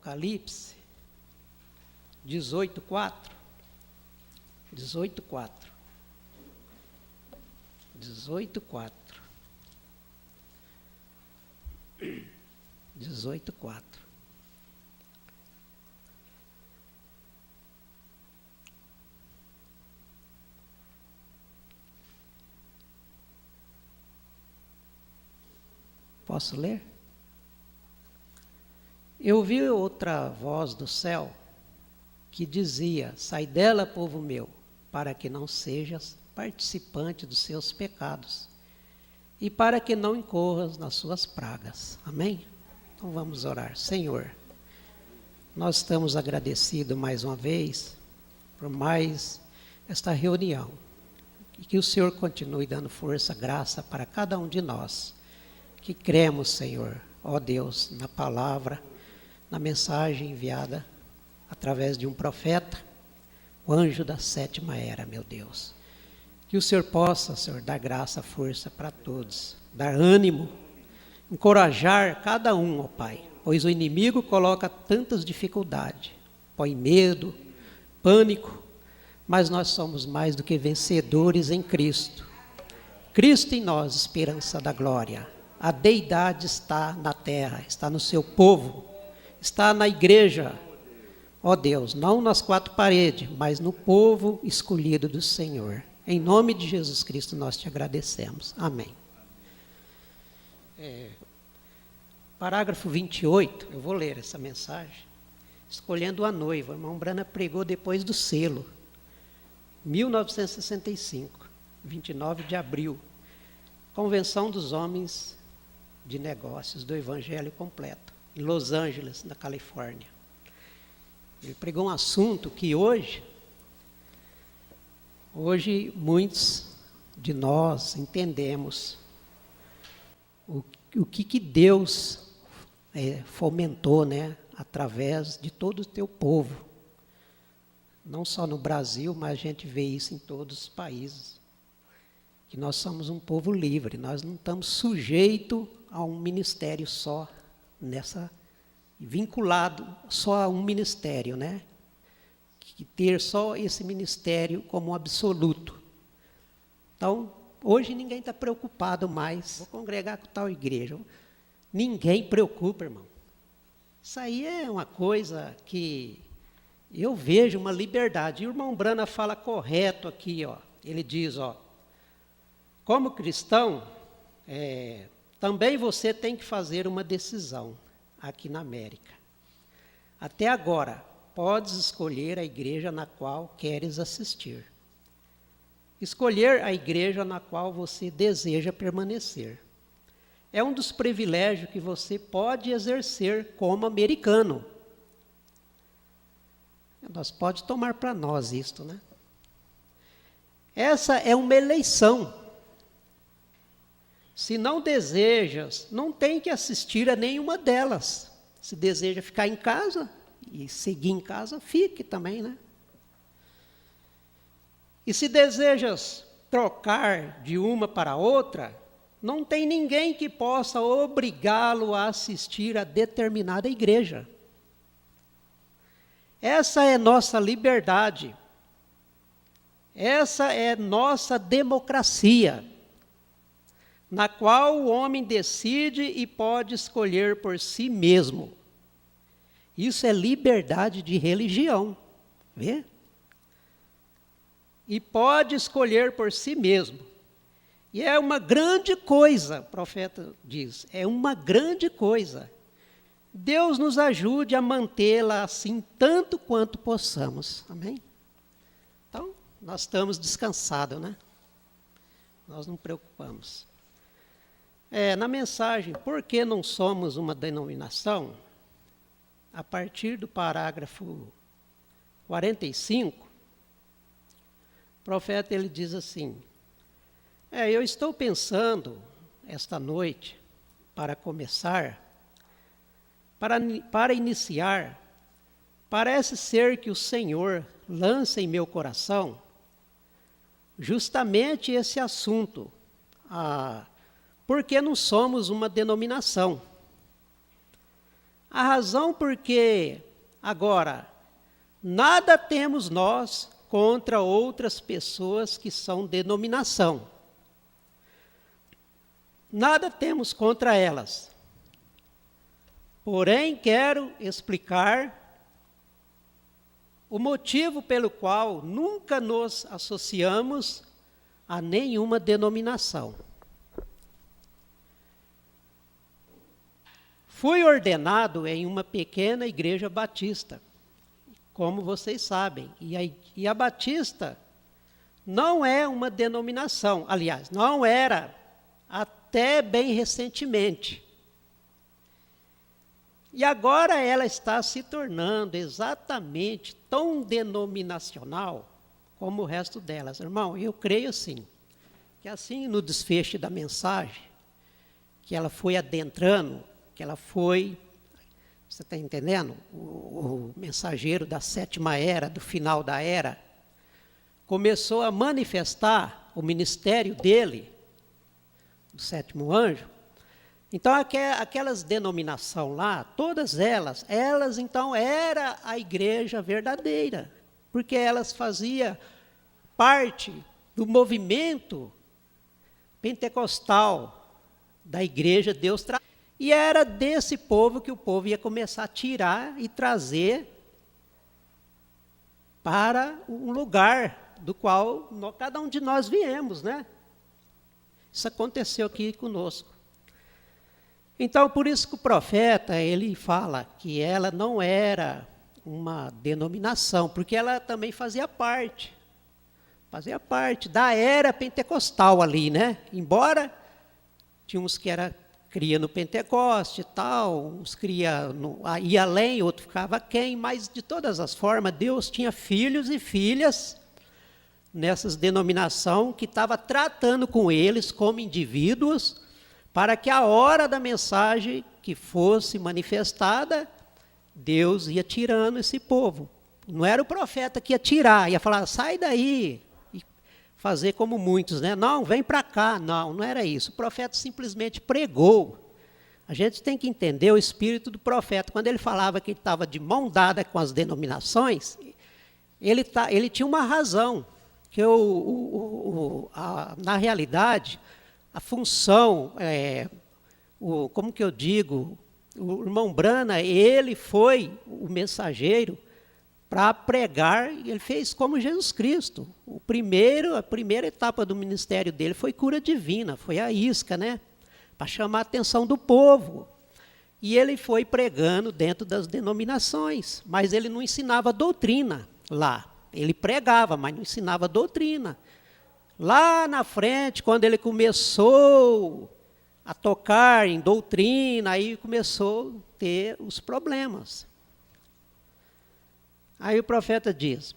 Apocalipse 18:4. 18:4. 18:4. 18:4. Posso ler? Eu ouvi outra voz do céu que dizia: sai dela, povo meu, para que não sejas participante dos seus pecados e para que não incorras nas suas pragas. Amém? Então vamos orar. Senhor, nós estamos agradecidos mais uma vez por mais esta reunião e que o Senhor continue dando força, graça para cada um de nós que cremos, Senhor, ó Deus, na palavra, na mensagem enviada através de um profeta, o anjo da sétima era, meu Deus. Que o Senhor possa, Senhor, dar graça, força para todos, dar ânimo, encorajar cada um, ó Pai, pois o inimigo coloca tantas dificuldades, põe medo, pânico, mas nós somos mais do que vencedores em Cristo. Cristo em nós, esperança da glória. A deidade está na terra, está no seu povo, está na igreja, ó Deus, não nas quatro paredes, mas no povo escolhido do Senhor. Em nome de Jesus Cristo nós te agradecemos. Amém. Parágrafo 28, eu vou ler essa mensagem. Escolhendo a noiva, o irmão Brana pregou depois do selo, 1965, 29 de abril, Convenção dos Homens de Negócios do Evangelho Completo, em Los Angeles, na Califórnia. Ele pregou um assunto que hoje muitos de nós entendemos o que Deus fomentou, né, através de todo o teu povo. Não só no Brasil, mas a gente vê isso em todos os países. Que nós somos um povo livre, nós não estamos sujeitos a um ministério só, vinculado só a um ministério, né? Que ter só esse ministério como absoluto. Então, hoje ninguém está preocupado mais, vou congregar com tal igreja. Ninguém preocupa, irmão. Isso aí é uma coisa que eu vejo uma liberdade. E o irmão Brana fala correto aqui, ó. Ele diz, ó, como cristão, também você tem que fazer uma decisão aqui na América. Até agora, podes escolher a igreja na qual queres assistir. Escolher a igreja na qual você deseja permanecer. É um dos privilégios que você pode exercer como americano. Nós podemos tomar para nós isto, né? Essa é uma eleição. Se não desejas, não tem que assistir a nenhuma delas. Se deseja ficar em casa e seguir em casa, fique também, né? E se desejas trocar de uma para outra, não tem ninguém que possa obrigá-lo a assistir a determinada igreja. Essa é nossa liberdade. Essa é nossa democracia, na qual o homem decide e pode escolher por si mesmo. Isso é liberdade de religião, vê? E pode escolher por si mesmo. E é uma grande coisa, o profeta diz, é uma grande coisa. Deus nos ajude a mantê-la assim, tanto quanto possamos. Amém? Então, nós estamos descansados, né? Nós não preocupamos. Na mensagem, por que não somos uma denominação? A partir do parágrafo 45, o profeta ele diz assim, eu estou pensando esta noite, para começar, para iniciar, parece ser que o Senhor lança em meu coração justamente esse assunto, por que não somos uma denominação? A razão porque, agora, nada temos nós contra outras pessoas que são denominação. Nada temos contra elas. Porém, quero explicar o motivo pelo qual nunca nos associamos a nenhuma denominação. Fui ordenado em uma pequena igreja batista, como vocês sabem, e a batista não é uma denominação, aliás, não era até bem recentemente. E agora ela está se tornando exatamente tão denominacional como o resto delas. Irmão, eu creio assim, que assim no desfecho da mensagem, que ela foi adentrando, que ela foi, você está entendendo? O mensageiro da sétima era, do final da era, começou a manifestar o ministério dele, do sétimo anjo. Então, aquelas denominações lá, todas elas então era a igreja verdadeira, porque elas faziam parte do movimento pentecostal da igreja Deus traz. E era desse povo que o povo ia começar a tirar e trazer para um lugar do qual cada um de nós viemos, né? Isso aconteceu aqui conosco. Então, por isso que o profeta, ele fala que ela não era uma denominação, porque ela também fazia parte da era pentecostal ali, né? Embora tinha uns que cria no Pentecoste e tal, uns ia além, outro ficava aquém, mas de todas as formas, Deus tinha filhos e filhas nessas denominações que estava tratando com eles como indivíduos, para que a hora da mensagem que fosse manifestada, Deus ia tirando esse povo. Não era o profeta que ia tirar, ia falar, sai daí, e fazer como muitos, né? Não, vem para cá. Não era isso. O profeta simplesmente pregou. A gente tem que entender o espírito do profeta. Quando ele falava que ele estava de mão dada com as denominações, ele tinha uma razão, que na realidade, a função, como que eu digo, o irmão Brana, ele foi o mensageiro para pregar, e ele fez como Jesus Cristo. A primeira etapa do ministério dele foi cura divina, foi a isca, né? Para chamar a atenção do povo. E ele foi pregando dentro das denominações, mas ele não ensinava doutrina lá. Ele pregava, mas não ensinava doutrina. Lá na frente, quando ele começou a tocar em doutrina, aí começou a ter os problemas. Aí o profeta diz,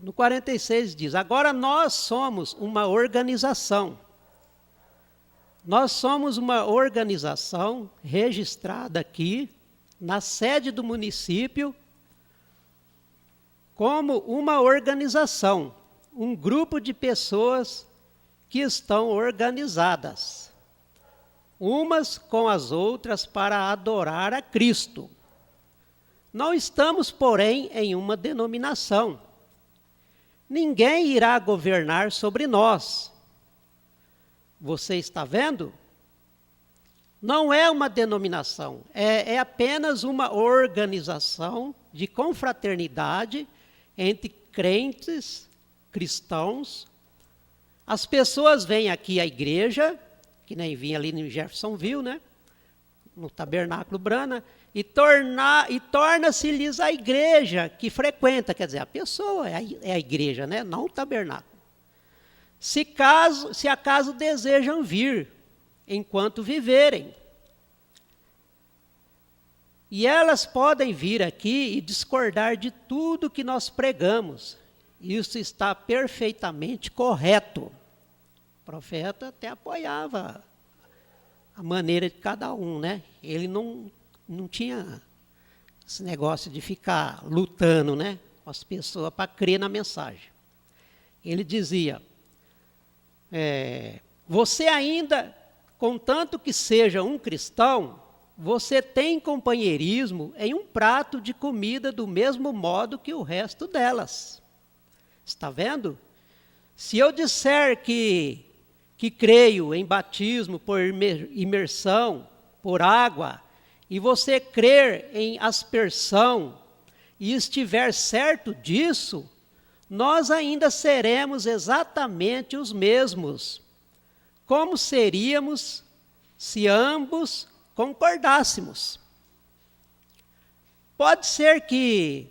no 46 diz, agora nós somos uma organização. Nós somos uma organização registrada aqui, na sede do município, como uma organização, um grupo de pessoas que estão organizadas, umas com as outras para adorar a Cristo. Não estamos, porém, em uma denominação. Ninguém irá governar sobre nós. Você está vendo? Não é uma denominação, é apenas uma organização de confraternidade entre crentes, cristãos. As pessoas vêm aqui à igreja, que nem vinha ali no Jeffersonville, né? No Tabernáculo Brana, e torna-se-lhes a igreja que frequenta, quer dizer, a pessoa é a igreja, né? Não o tabernáculo. Se acaso desejam vir, enquanto viverem. E elas podem vir aqui e discordar de tudo que nós pregamos. Isso está perfeitamente correto. O profeta até apoiava a maneira de cada um, né? Ele não tinha esse negócio de ficar lutando, né, com as pessoas para crer na mensagem. Ele dizia, você ainda, contanto que seja um cristão, você tem companheirismo em um prato de comida do mesmo modo que o resto delas. Está vendo? Se eu disser que creio em batismo por imersão, por água, e você crer em aspersão, e estiver certo disso, nós ainda seremos exatamente os mesmos. Como seríamos se ambos concordássemos? Pode ser que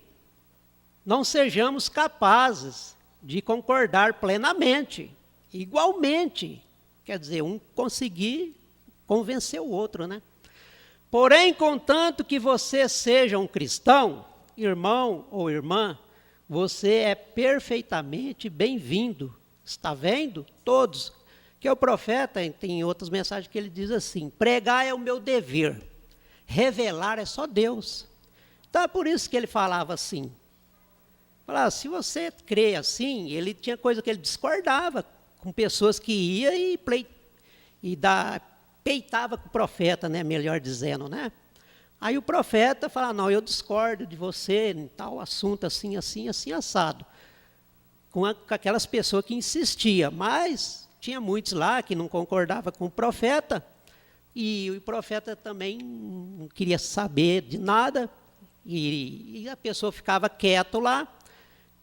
não sejamos capazes de concordar plenamente, igualmente. Quer dizer, um conseguir convencer o outro, né? Porém, contanto que você seja um cristão, irmão ou irmã, você é perfeitamente bem-vindo. Está vendo? Todos. Que o profeta, tem outras mensagens que ele diz assim: pregar é o meu dever, revelar é só Deus. Então é por isso que ele falava assim. Falava, se você crê assim, ele tinha coisa que ele discordava com pessoas que iam e peitava com o profeta, né, melhor dizendo, né? Aí o profeta fala, não, eu discordo de você em tal assunto, assim, assim, assim, assado. Com aquelas pessoas que insistiam, mas tinha muitos lá que não concordavam com o profeta, e o profeta também não queria saber de nada, e a pessoa ficava quieta lá.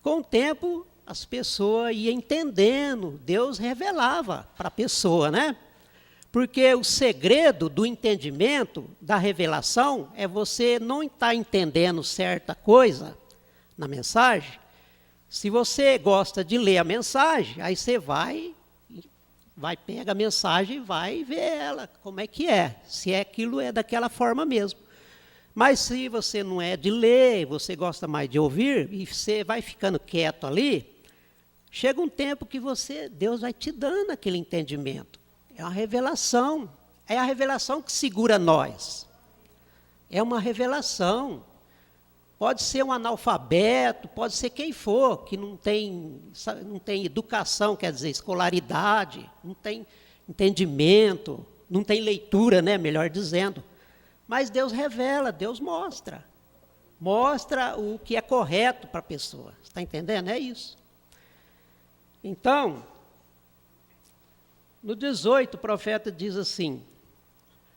Com o tempo, as pessoas iam entendendo, Deus revelava para a pessoa, né? Porque o segredo do entendimento, da revelação, é você não estar entendendo certa coisa na mensagem. Se você gosta de ler a mensagem, aí você vai pega a mensagem e vai ver ela, como é que é, se aquilo é daquela forma mesmo. Mas se você não é de ler, você gosta mais de ouvir, e você vai ficando quieto ali, chega um tempo que Deus vai te dando aquele entendimento. É uma revelação. É a revelação que segura nós. É uma revelação. Pode ser um analfabeto, pode ser quem for, que não tem educação, quer dizer, escolaridade, não tem entendimento, não tem leitura, né, melhor dizendo. Mas Deus revela, Deus mostra. Mostra o que é correto para a pessoa. Está entendendo? É isso. Então, no 18, o profeta diz assim: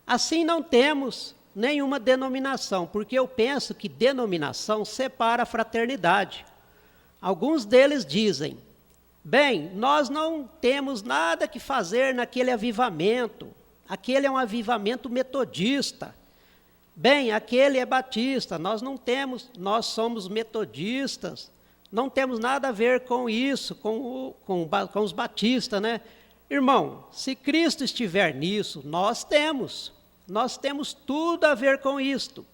assim não temos nenhuma denominação, porque eu penso que denominação separa a fraternidade. Alguns deles dizem, bem, nós não temos nada que fazer naquele avivamento, aquele é um avivamento metodista. Bem, aquele é batista, nós somos metodistas, não temos nada a ver com isso, com os batistas, né? Irmão, se Cristo estiver nisso, nós temos tudo a ver com isto.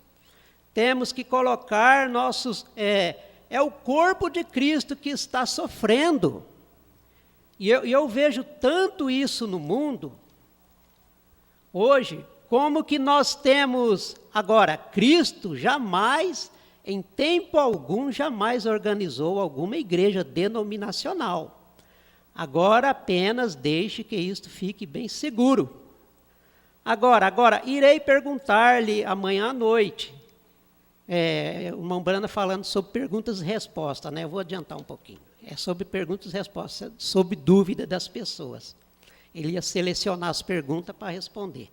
Temos que colocar é o corpo de Cristo que está sofrendo. E eu vejo tanto isso no mundo, hoje, como que nós temos, agora, Cristo jamais, em tempo algum, jamais organizou alguma igreja denominacional. Agora apenas deixe que isto fique bem seguro. Agora, irei perguntar-lhe amanhã à noite, uma Umbrana falando sobre perguntas e respostas, né? Eu vou adiantar um pouquinho. É sobre perguntas e respostas, sobre dúvida das pessoas. Ele ia selecionar as perguntas para responder.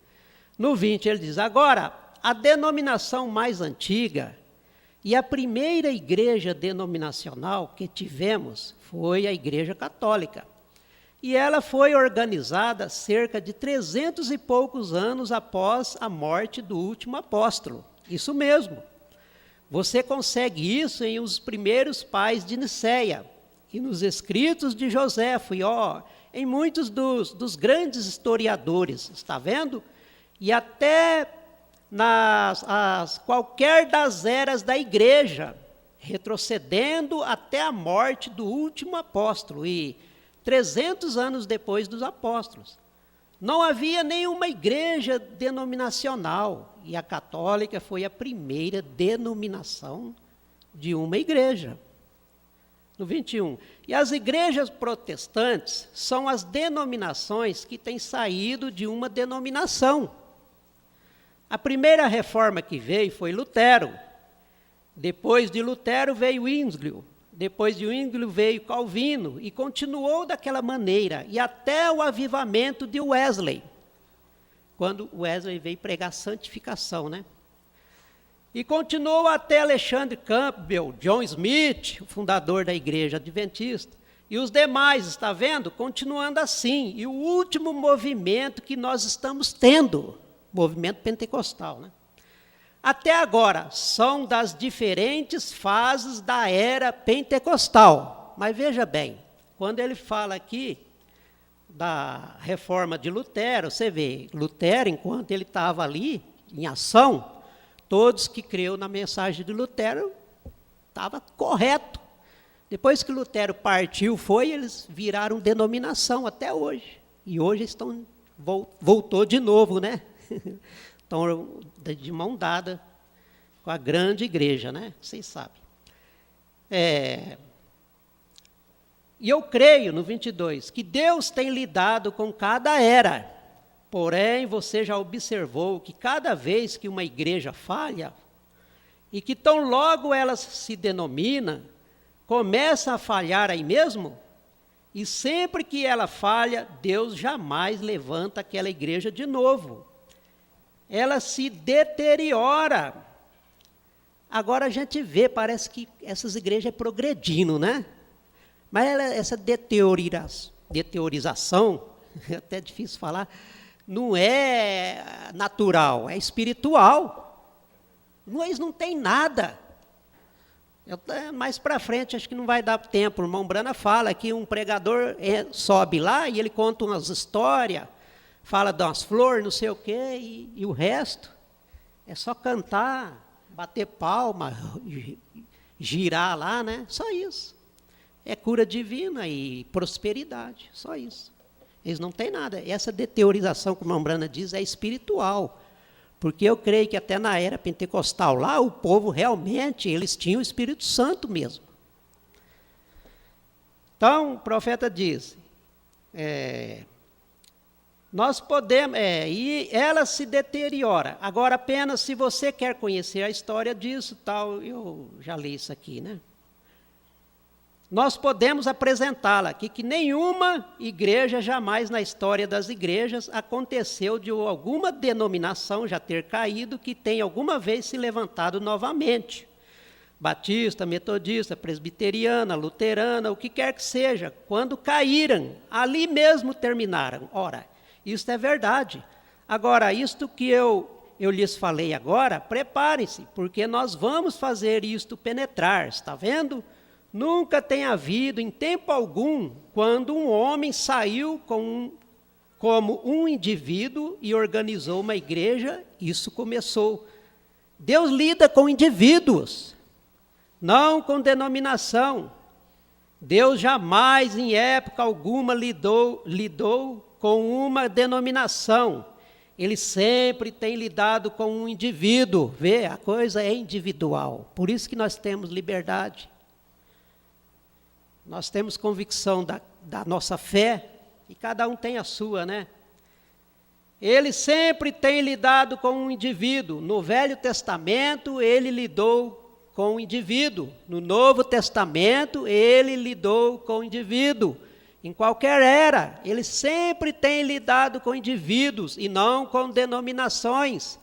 No 20 ele diz, agora, a denominação mais antiga e a primeira igreja denominacional que tivemos foi a Igreja Católica. E ela foi organizada cerca de 300 e poucos anos após a morte do último apóstolo. Isso mesmo. Você consegue isso em Os Primeiros Pais de Nicéia e nos escritos de Joséfo e em muitos dos grandes historiadores, está vendo? E até qualquer das eras da igreja, retrocedendo até a morte do último apóstolo e 300 anos depois dos apóstolos. Não havia nenhuma igreja denominacional, e a católica foi a primeira denominação de uma igreja. No 21, e as igrejas protestantes são as denominações que têm saído de uma denominação. A primeira reforma que veio foi Lutero. Depois de Lutero veio Zwinglio. Depois de Zwinglio veio Calvino. E continuou daquela maneira. E até o avivamento de Wesley. Quando Wesley veio pregar santificação, né? E continuou até Alexander Campbell, John Smith, o fundador da Igreja Adventista. E os demais, está vendo? Continuando assim. E o último movimento que nós estamos tendo, movimento pentecostal, né? Até agora, são das diferentes fases da era pentecostal. Mas veja bem, quando ele fala aqui da reforma de Lutero, você vê, Lutero, enquanto ele estava ali, em ação, todos que creu na mensagem de Lutero, estava correto. Depois que Lutero partiu, eles viraram denominação até hoje. E hoje estão, voltou de novo, né? Estão de mão dada com a grande igreja, né? Vocês sabem. E eu creio, no 22, que Deus tem lidado com cada era. Porém, você já observou que cada vez que uma igreja falha, e que tão logo ela se denomina, começa a falhar aí mesmo, e sempre que ela falha, Deus jamais levanta aquela igreja de novo. Ela se deteriora. Agora a gente vê, parece que essas igrejas é progredindo, né? Mas essa deteriorização, é até difícil falar, não é natural, é espiritual. Eles não têm nada. Mais para frente, acho que não vai dar tempo. O irmão Brana fala que um pregador sobe lá e ele conta umas histórias, fala de umas flores, não sei o quê, e o resto é só cantar, bater palma, girar lá, né? Só isso. É cura divina e prosperidade, só isso. Eles não têm nada. Essa deteriorização, como a irmã Brana diz, é espiritual. Porque eu creio que até na era pentecostal lá, o povo realmente, eles tinham o Espírito Santo mesmo. Então, o profeta diz, nós podemos, e ela se deteriora. Agora, apenas se você quer conhecer a história disso, tal, eu já li isso aqui, né? Nós podemos apresentá-la aqui, que nenhuma igreja jamais na história das igrejas aconteceu de alguma denominação já ter caído que tenha alguma vez se levantado novamente. Batista, metodista, presbiteriana, luterana, o que quer que seja, quando caíram, ali mesmo terminaram. Ora, isso é verdade. Agora, isto que eu lhes falei agora, preparem-se, porque nós vamos fazer isto penetrar, está vendo? Nunca tem havido, em tempo algum, quando um homem saiu como um indivíduo e organizou uma igreja, isso começou. Deus lida com indivíduos, não com denominação. Deus jamais, em época alguma, lidou com uma denominação. Ele sempre tem lidado com um indivíduo. Vê, a coisa é individual. Por isso que nós temos liberdade. Nós temos convicção da nossa fé, e cada um tem a sua, né? Ele sempre tem lidado com um indivíduo. No Velho Testamento, ele lidou com o indivíduo. No Novo Testamento, ele lidou com o indivíduo. Em qualquer era, ele sempre tem lidado com indivíduos e não com denominações.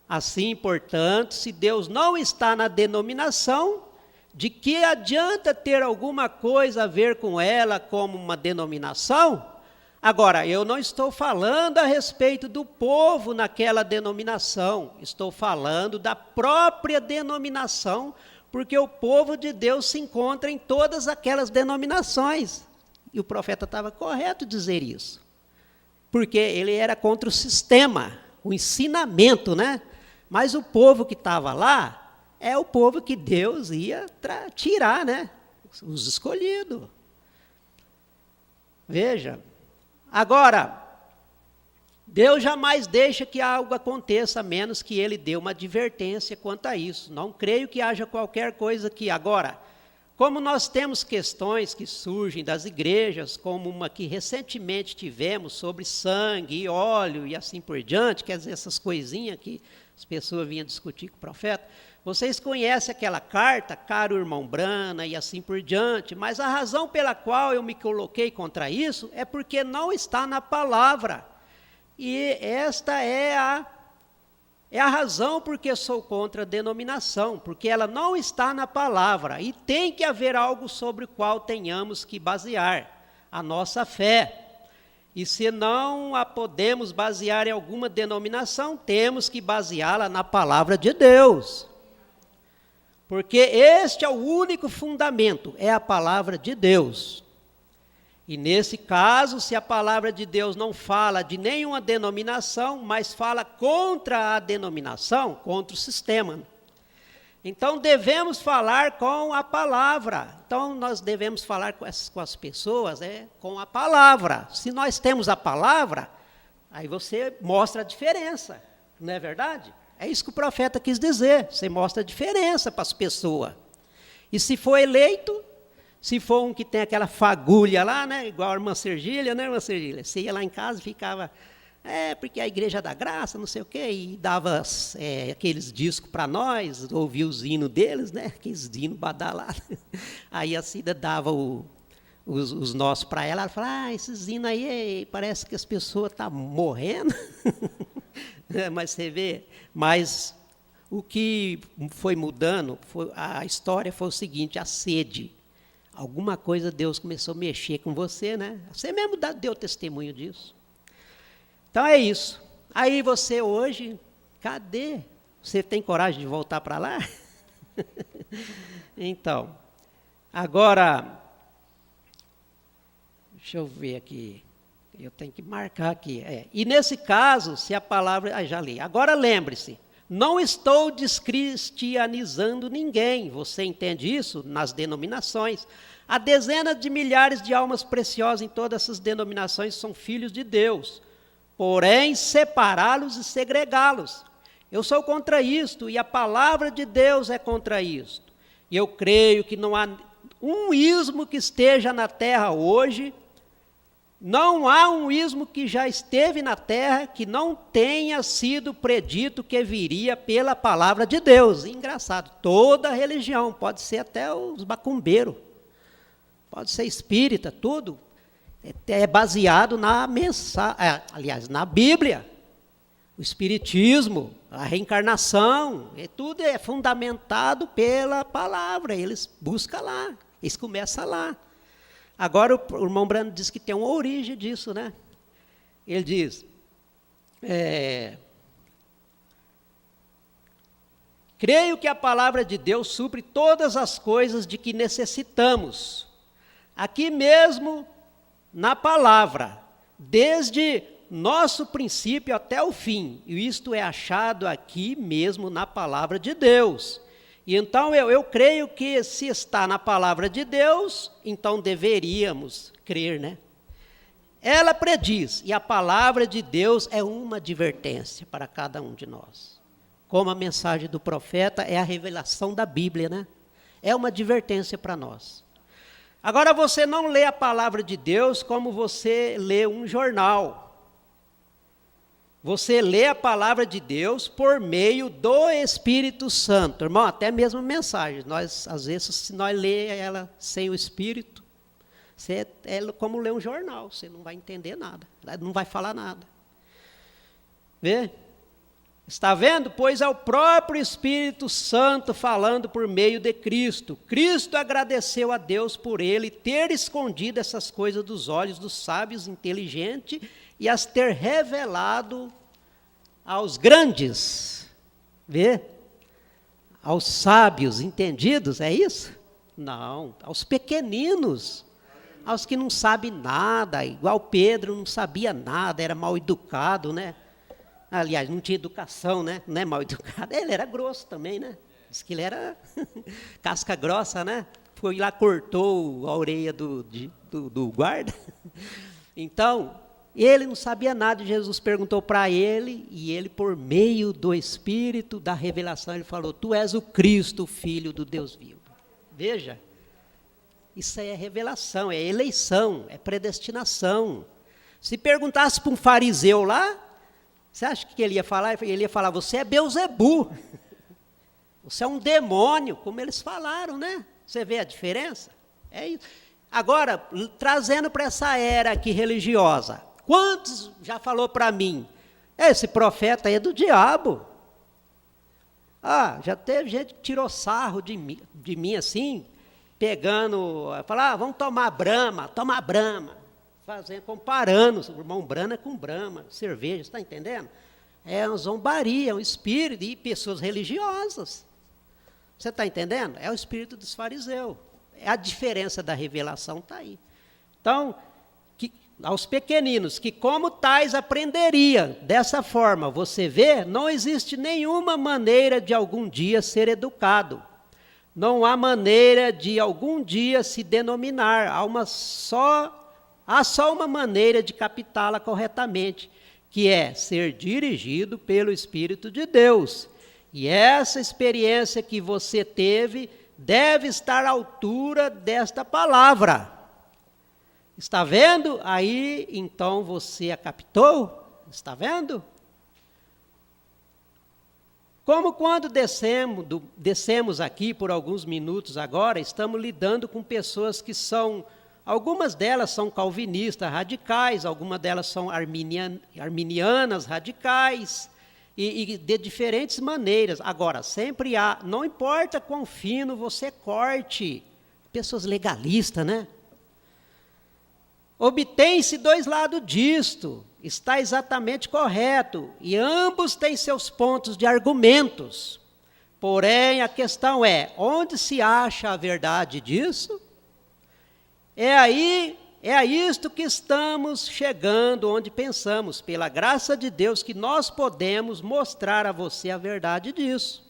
Assim, portanto, se Deus não está na denominação, de que adianta ter alguma coisa a ver com ela como uma denominação? Agora, eu não estou falando a respeito do povo naquela denominação, estou falando da própria denominação, porque o povo de Deus se encontra em todas aquelas denominações. E o profeta estava correto dizer isso, porque ele era contra o sistema, o ensinamento, né? Mas o povo que estava lá, é o povo que Deus ia tirar, né? Os escolhidos. Veja. Agora, Deus jamais deixa que algo aconteça, a menos que ele dê uma advertência quanto a isso. Não creio que haja qualquer coisa que agora, Como nós temos questões que surgem das igrejas, como uma que recentemente tivemos sobre sangue e óleo e assim por diante, quer dizer, essas coisinhas que as pessoas vinham discutir com o profeta, vocês conhecem aquela carta, caro irmão Brana e assim por diante, mas a razão pela qual eu me coloquei contra isso é porque não está na palavra. E esta é a razão porque sou contra a denominação, porque ela não está na palavra, e tem que haver algo sobre o qual tenhamos que basear a nossa fé. E se não a podemos basear em alguma denominação, temos que baseá-la na palavra de Deus. Porque este é o único fundamento, é a palavra de Deus. E nesse caso, se a palavra de Deus não fala de nenhuma denominação, mas fala contra a denominação, contra o sistema. Então devemos falar com a palavra. Então nós devemos falar com as pessoas com a palavra. Se nós temos a palavra, aí você mostra a diferença, não é verdade? É isso que o profeta quis dizer, você mostra a diferença para as pessoas. E se for eleito, se for um que tem aquela fagulha lá, né, igual a irmã Sergília, né, irmã Sergília? Você ia lá em casa e ficava, porque a igreja da graça, não sei o quê, e dava aqueles discos para nós, ouvia os hinos deles, né, aqueles hinos badalados. Aí a Cida dava os nossos para ela falava, esses hinos aí, parece que as pessoas estão morrendo. Mas você vê, mas o que foi mudando, a história foi o seguinte, a sede. Alguma coisa Deus começou a mexer com você, né? Você mesmo deu testemunho disso. Então é isso. Aí você hoje, cadê? Você tem coragem de voltar para lá? Então, agora, deixa eu ver aqui. Eu tenho que marcar aqui. E nesse caso, se a palavra... já li. Agora lembre-se, não estou descristianizando ninguém. Você entende isso? Nas denominações. Há dezenas de milhares de almas preciosas em todas essas denominações são filhos de Deus. Porém, separá-los e segregá-los. Eu sou contra isto, e a palavra de Deus é contra isto. E eu creio que não há um ismo que esteja na terra hoje, não há um ismo que já esteve na terra que não tenha sido predito que viria pela palavra de Deus. Engraçado, toda religião, pode ser até os macumbeiros, pode ser espírita, tudo é baseado na mensagem, aliás, na Bíblia. O espiritismo, a reencarnação, tudo é fundamentado pela palavra, eles buscam lá, eles começam lá. Agora o irmão Brando diz que tem uma origem disso, né? Ele diz, creio que a palavra de Deus supre todas as coisas de que necessitamos. Aqui mesmo, na palavra, desde nosso princípio até o fim. E isto é achado aqui mesmo na palavra de Deus. E então eu creio que se está na palavra de Deus, então deveríamos crer, né? Ela prediz, e a palavra de Deus é uma advertência para cada um de nós. Como a mensagem do profeta é a revelação da Bíblia, né? É uma advertência para nós. Agora você não lê a palavra de Deus como você lê um jornal. Você lê a palavra de Deus por meio do Espírito Santo. Irmão, até mesmo a mensagem. Nós, às vezes, se nós ler ela sem o Espírito, é como ler um jornal. Você não vai entender nada. Não vai falar nada. Vê? Está vendo? Pois é o próprio Espírito Santo falando por meio de Cristo. Cristo agradeceu a Deus por ele ter escondido essas coisas dos olhos dos sábios inteligentes e as ter revelado aos grandes. Vê? Aos sábios entendidos, é isso? Não, aos pequeninos, aos que não sabem nada, igual Pedro não sabia nada, era mal educado, né? Aliás, não tinha educação, né? Não é mal educado. Ele era grosso também, né? Diz que ele era casca grossa, né? Foi lá, cortou a orelha do guarda. Então, ele não sabia nada. Jesus perguntou para ele, e ele, por meio do Espírito da revelação, ele falou, tu és o Cristo, o Filho do Deus vivo. Veja, Isso aí é revelação, é eleição, é predestinação. Se perguntasse para um fariseu lá, você acha que ele ia falar? Ele ia falar, você é Beuzebu. Você é um demônio, como eles falaram, né? Você vê a diferença? É isso. Agora, trazendo para essa era aqui religiosa, quantos já falou para mim, esse profeta aí é do diabo? Já teve gente que tirou sarro de mim assim, pegando, falar, vamos tomar Brahma, comparando o irmão Brahma com Brahma, cerveja, está entendendo? É uma zombaria, é um espírito, e pessoas religiosas. Você está entendendo? É o espírito dos fariseus. A diferença da revelação está aí. Então, aos pequeninos, que como tais aprenderia, dessa forma, você vê, não existe nenhuma maneira de algum dia ser educado. Não há maneira de algum dia se denominar. Há só uma maneira de captá-la corretamente, que é ser dirigido pelo Espírito de Deus. E essa experiência que você teve deve estar à altura desta palavra. Está vendo? Aí, então, você a captou? Está vendo? Como quando descemos aqui por alguns minutos agora, estamos lidando com pessoas que algumas delas são calvinistas radicais, algumas delas são arminianas radicais, e de diferentes maneiras. Agora, sempre não importa quão fino você corte, pessoas legalistas, né? Obtém-se dois lados disto, está exatamente correto, e ambos têm seus pontos de argumentos. Porém, a questão é, onde se acha a verdade disso? É a isto que estamos chegando, onde pensamos, pela graça de Deus, que nós podemos mostrar a você a verdade disso.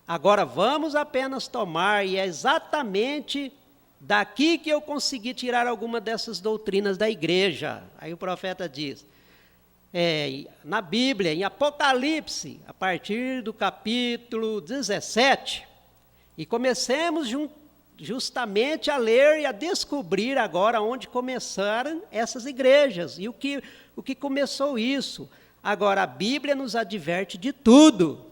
Agora, vamos apenas tomar, e é exatamente daqui que eu consegui tirar alguma dessas doutrinas da igreja. Aí o profeta diz, na Bíblia, em Apocalipse, a partir do capítulo 17, e comecemos justamente a ler e a descobrir agora onde começaram essas igrejas, e o que começou isso. Agora, a Bíblia nos adverte de tudo.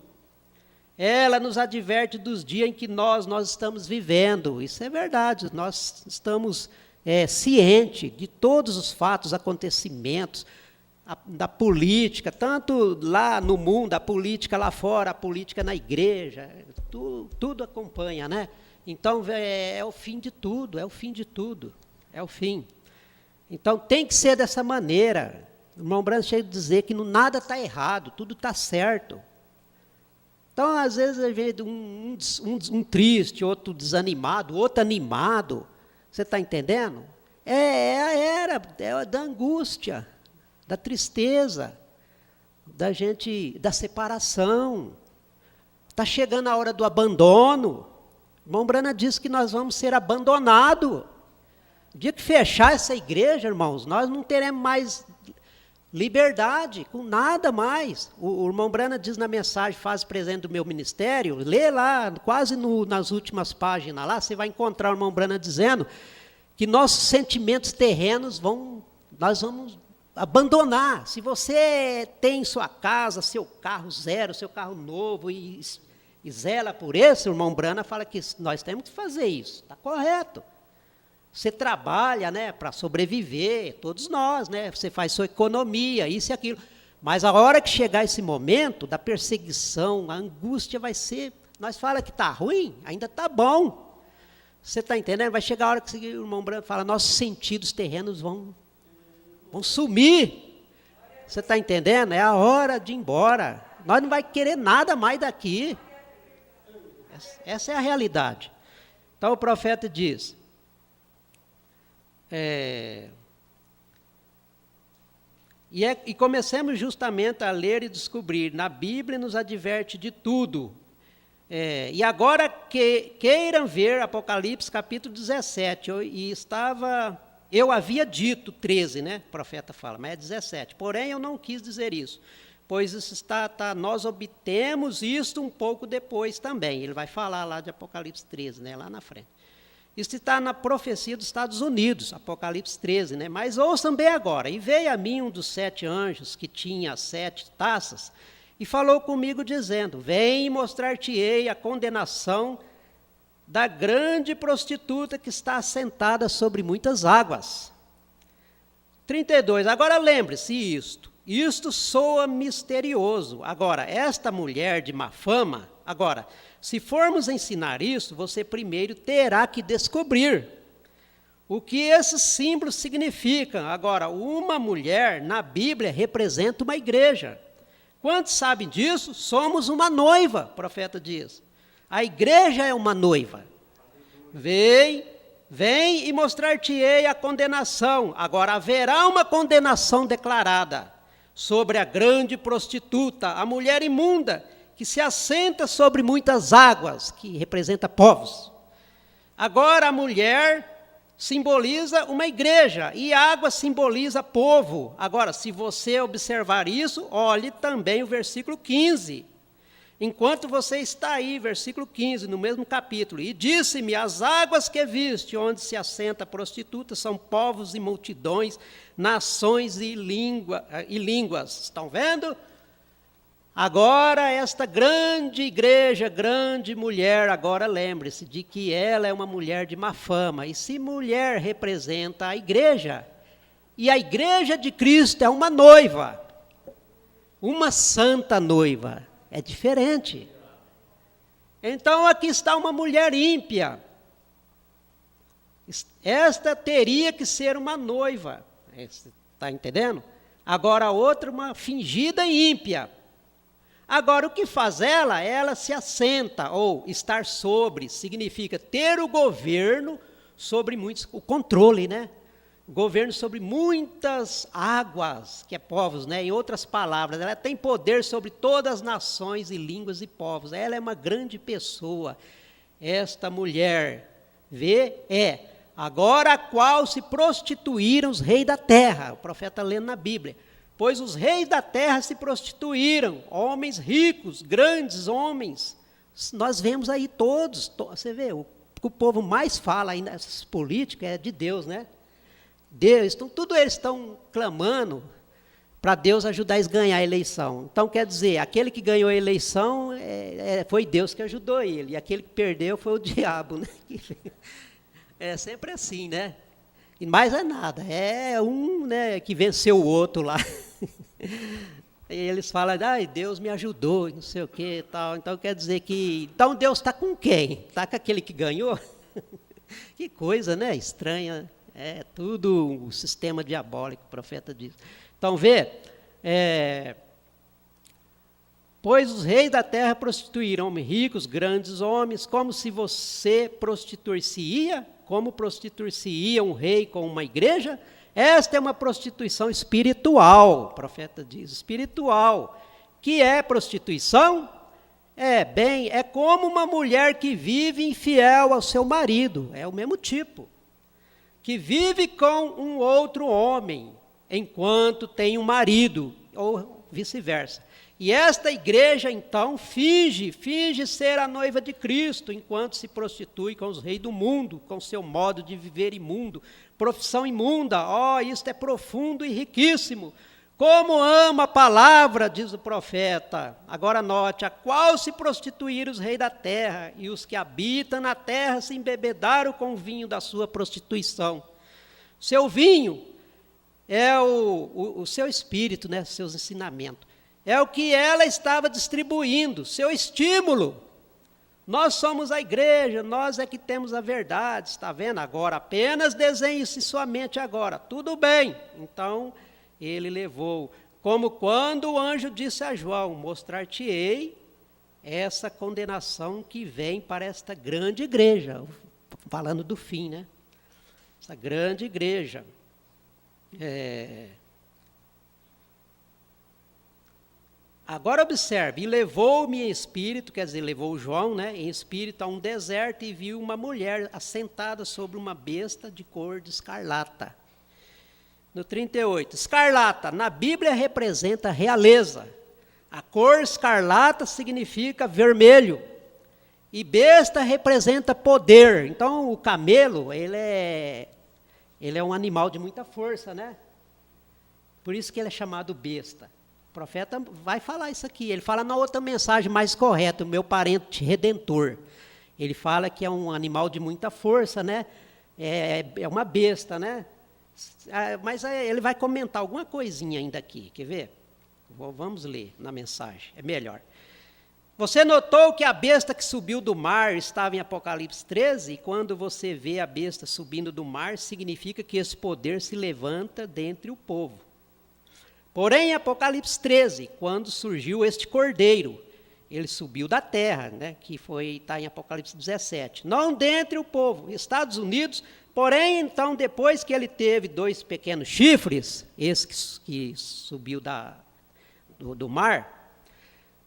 Ela nos adverte dos dias em que nós estamos vivendo. Isso é verdade, nós estamos cientes de todos os fatos, acontecimentos, da política, tanto lá no mundo, a política lá fora, a política na igreja, tudo acompanha, né? Então, é o fim de tudo, é o fim. Então, tem que ser dessa maneira. O irmão Branco chega a dizer que nada está errado, tudo está certo. Então, às vezes, a gente um triste, outro desanimado, outro animado. Você está entendendo? É a era da angústia, da tristeza, da separação. Está chegando a hora do abandono. O irmão Brana disse que nós vamos ser abandonados. O dia que fechar essa igreja, irmãos, nós não teremos mais liberdade, com nada mais. O irmão Brana diz na mensagem, faz presente do meu ministério, lê lá, quase nas últimas páginas lá, você vai encontrar o irmão Brana dizendo que nossos sentimentos terrenos nós vamos abandonar. Se você tem sua casa, seu carro zero, seu carro novo, e zela por isso, o irmão Brana fala que nós temos que fazer isso, está correto. Você trabalha, né, para sobreviver, todos nós, né, você faz sua economia, isso e aquilo. Mas a hora que chegar esse momento da perseguição, a angústia vai ser, nós falamos que está ruim, ainda está bom. Você está entendendo? Vai chegar a hora que o irmão Branco fala, nossos sentidos terrenos vão sumir. Você está entendendo? É a hora de ir embora. Nós não vamos querer nada mais daqui. Essa é a realidade. Então o profeta diz, e comecemos justamente a ler e descobrir, na Bíblia nos adverte de tudo. E agora queiram ver Apocalipse capítulo 17, eu havia dito 13, né, o profeta fala, mas é 17, porém eu não quis dizer isso, pois isso nós obtemos isto um pouco depois também, ele vai falar lá de Apocalipse 13, né, lá na frente. Isso está na profecia dos Estados Unidos, Apocalipse 13, né? Mas ouçam bem agora. E veio a mim um dos 7 anjos, que tinha 7 taças, e falou comigo, dizendo: vem e mostrar-te-ei a condenação da grande prostituta que está assentada sobre muitas águas. 32, agora lembre-se isto soa misterioso. Agora, esta mulher de má fama, agora, se formos ensinar isso, você primeiro terá que descobrir o que esses símbolos significam. Agora, uma mulher na Bíblia representa uma igreja. Quantos sabem disso? Somos uma noiva, o profeta diz. A igreja é uma noiva. Vem e mostrar-te-ei a condenação. Agora, haverá uma condenação declarada sobre a grande prostituta, a mulher imunda, que se assenta sobre muitas águas, que representa povos. Agora, a mulher simboliza uma igreja, e água simboliza povo. Agora, se você observar isso, olhe também o versículo 15. Enquanto você está aí, versículo 15, no mesmo capítulo, e disse-me: as águas que viste, onde se assenta a prostituta, são povos e multidões, nações e línguas. Estão vendo? Agora, esta grande igreja, grande mulher, agora lembre-se de que ela é uma mulher de má fama. E se mulher representa a igreja, e a igreja de Cristo é uma noiva, uma santa noiva, é diferente. Então, aqui está uma mulher ímpia. Esta teria que ser uma noiva. Está entendendo? Agora, a outra, uma fingida ímpia. Agora, o que faz ela? Ela se assenta, ou estar sobre, significa ter o governo sobre muitos, o controle, né? Governo sobre muitas águas, que é povos, né? Em outras palavras, ela tem poder sobre todas as nações e línguas e povos. Ela é uma grande pessoa, esta mulher. Agora a qual se prostituíram os reis da terra, o profeta lendo na Bíblia. Pois os reis da terra se prostituíram, homens ricos, grandes homens. Nós vemos aí todos, você vê, o que o povo mais fala aí nessas políticas é de Deus, né? Deus, então tudo eles estão clamando para Deus ajudar eles a ganhar a eleição. Então quer dizer, aquele que ganhou a eleição foi Deus que ajudou ele, e aquele que perdeu foi o diabo, né? É sempre assim, né? E mais é nada, é um, né, que venceu o outro lá. E eles falam: Deus me ajudou, não sei o que e tal. Então quer dizer que, então Deus está com quem? Está com aquele que ganhou? Que coisa, né? Estranha. É tudo o sistema diabólico, o profeta diz. Então vê, pois os reis da terra prostituíram homens ricos, grandes homens, como se você prostituir-se-ia, como prostituir-se-ia um rei com uma igreja. Esta é uma prostituição espiritual, o profeta diz, espiritual. Que é prostituição? É como uma mulher que vive infiel ao seu marido, é o mesmo tipo. Que vive com um outro homem, enquanto tem um marido, ou vice-versa. E esta igreja, então, finge ser a noiva de Cristo, enquanto se prostitui com os reis do mundo, com seu modo de viver imundo, profissão imunda. Isto é profundo e riquíssimo. Como ama a palavra, diz o profeta. Agora note, a qual se prostituíram os reis da terra, e os que habitam na terra se embebedaram com o vinho da sua prostituição. Seu vinho é o seu espírito, né, seus ensinamentos. É o que ela estava distribuindo, seu estímulo. Nós somos a igreja, nós é que temos a verdade, está vendo? Agora, apenas desenhe-se sua mente agora, tudo bem. Então, ele levou, como quando o anjo disse a João: mostrar-te-ei essa condenação que vem para esta grande igreja, falando do fim, né? Essa grande igreja. Agora observe: e levou-me em espírito, quer dizer, levou João, né, em espírito a um deserto, e viu uma mulher assentada sobre uma besta de cor de escarlata. No 38, escarlata, na Bíblia representa realeza. A cor escarlata significa vermelho. E besta representa poder. Então, o camelo, ele é um animal de muita força, né? Por isso que ele é chamado besta. O profeta vai falar isso aqui. Ele fala na outra mensagem mais correta, o meu parente redentor. Ele fala que é um animal de muita força, né? É uma besta, né? Mas ele vai comentar alguma coisinha ainda aqui. Quer ver? Vamos ler na mensagem, é melhor. Você notou que a besta que subiu do mar estava em Apocalipse 13? E quando você vê a besta subindo do mar, significa que esse poder se levanta dentre o povo. Porém, em Apocalipse 13, quando surgiu este cordeiro, ele subiu da terra, né, que está em Apocalipse 17. Não dentre o povo, Estados Unidos, porém, então, depois que ele teve 2 pequenos chifres, esse que subiu do mar,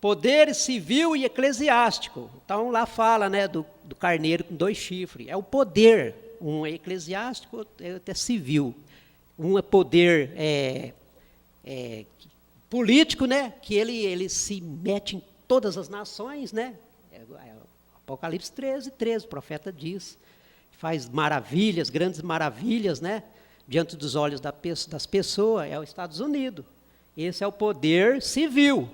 poder civil e eclesiástico. Então, lá fala, né, do carneiro com 2 chifres. É o poder, um é eclesiástico, outro é civil. Um é poder político, né, que ele se mete em todas as nações, né? Apocalipse 13, o profeta diz. Faz maravilhas, grandes maravilhas, né, diante dos olhos das pessoas. É os Estados Unidos. Esse é o poder civil.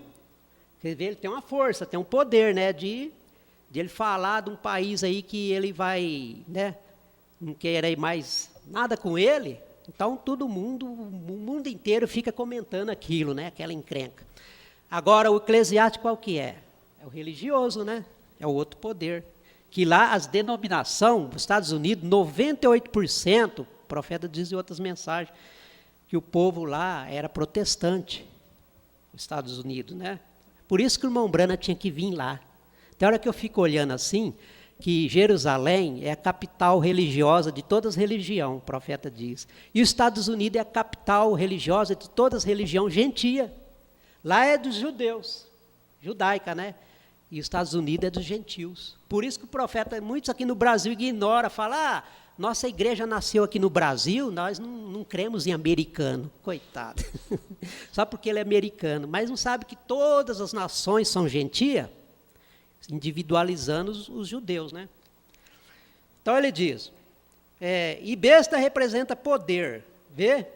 Quer ver, ele tem uma força, tem um poder, né, de ele falar de um país aí que ele vai, né, não querer mais nada com ele. Então, o mundo inteiro fica comentando aquilo, né, aquela encrenca. Agora, o eclesiástico qual que é? É o religioso, né? É o outro poder. Que lá as denominações, nos Estados Unidos, 98%, o profeta diz em outras mensagens, que o povo lá era protestante, nos Estados Unidos, né? Por isso que o irmão Brana tinha que vir lá. Tem hora que eu fico olhando assim, que Jerusalém é a capital religiosa de todas as religiões, o profeta diz. E os Estados Unidos é a capital religiosa de todas as religiões gentia. Lá é dos judeus, judaica, né? E os Estados Unidos é dos gentios. Por isso que o profeta, muitos aqui no Brasil ignoram, falam, nossa igreja nasceu aqui no Brasil, nós não cremos em americano. Coitado. Só porque ele é americano. Mas não sabe que todas as nações são gentias, individualizando os judeus, né? Então ele diz, e besta representa poder, vê?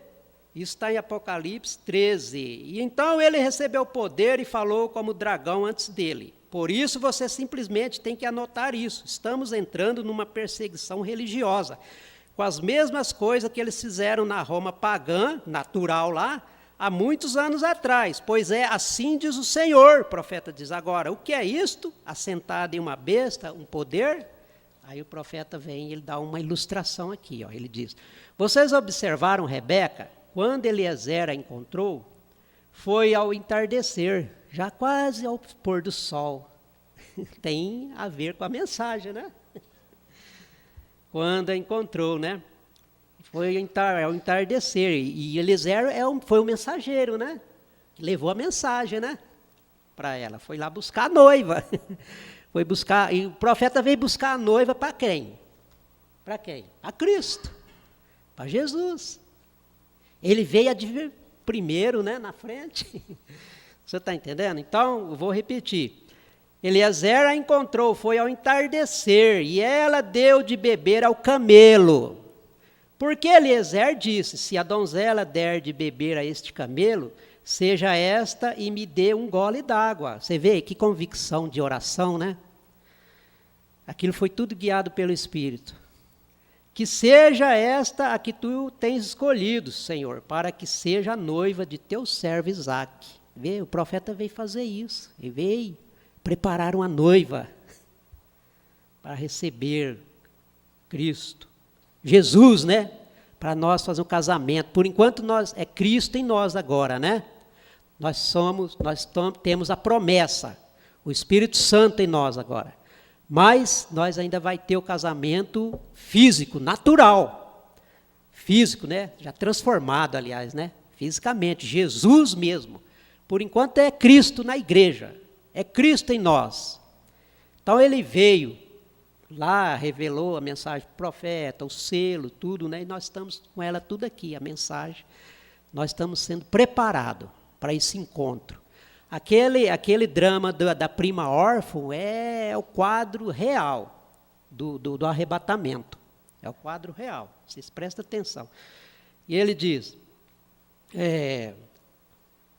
Isso está em Apocalipse 13. E então ele recebeu poder e falou como dragão antes dele. Por isso você simplesmente tem que anotar isso. Estamos entrando numa perseguição religiosa, com as mesmas coisas que eles fizeram na Roma pagã, natural lá, há muitos anos atrás. Pois assim diz o Senhor, o profeta diz. Agora, o que é isto? Assentado em uma besta, um poder? Aí o profeta vem e ele dá uma ilustração aqui. Ó. Ele diz, vocês observaram Rebeca? Quando Eliezer a encontrou, foi ao entardecer, já quase ao pôr do sol. Tem a ver com a mensagem, né? Quando a encontrou, né? Foi ao entardecer. E Eliezer foi o mensageiro, né? Levou a mensagem, né? Para ela. Foi lá buscar a noiva. Foi buscar, e o profeta veio buscar a noiva para quem? Para quem? Para Cristo. Para Jesus. Ele veio primeiro, né, na frente. Você está entendendo? Então, eu vou repetir. Eliezer a encontrou, foi ao entardecer, e ela deu de beber ao camelo. Porque Eliezer disse, se a donzela der de beber a este camelo, seja esta e me dê um gole d'água. Você vê que convicção de oração, né? Aquilo foi tudo guiado pelo Espírito. Que seja esta a que tu tens escolhido, Senhor, para que seja a noiva de teu servo Isaque. Vê, o profeta veio fazer isso. Ele veio preparar uma noiva para receber Cristo. Jesus, né? Para nós fazer um casamento. Por enquanto é Cristo em nós agora, né? Nós temos a promessa, o Espírito Santo em nós agora. Mas nós ainda vai ter o casamento físico, natural. Físico, né? Já transformado, aliás, né? Fisicamente, Jesus mesmo. Por enquanto é Cristo na igreja, é Cristo em nós. Então ele veio lá, revelou a mensagem do profeta, o selo, tudo, né? E nós estamos com ela tudo aqui, a mensagem. Nós estamos sendo preparados para esse encontro. Aquele drama da prima órfã é o quadro real do arrebatamento. É o quadro real. Vocês prestem atenção. E ele diz,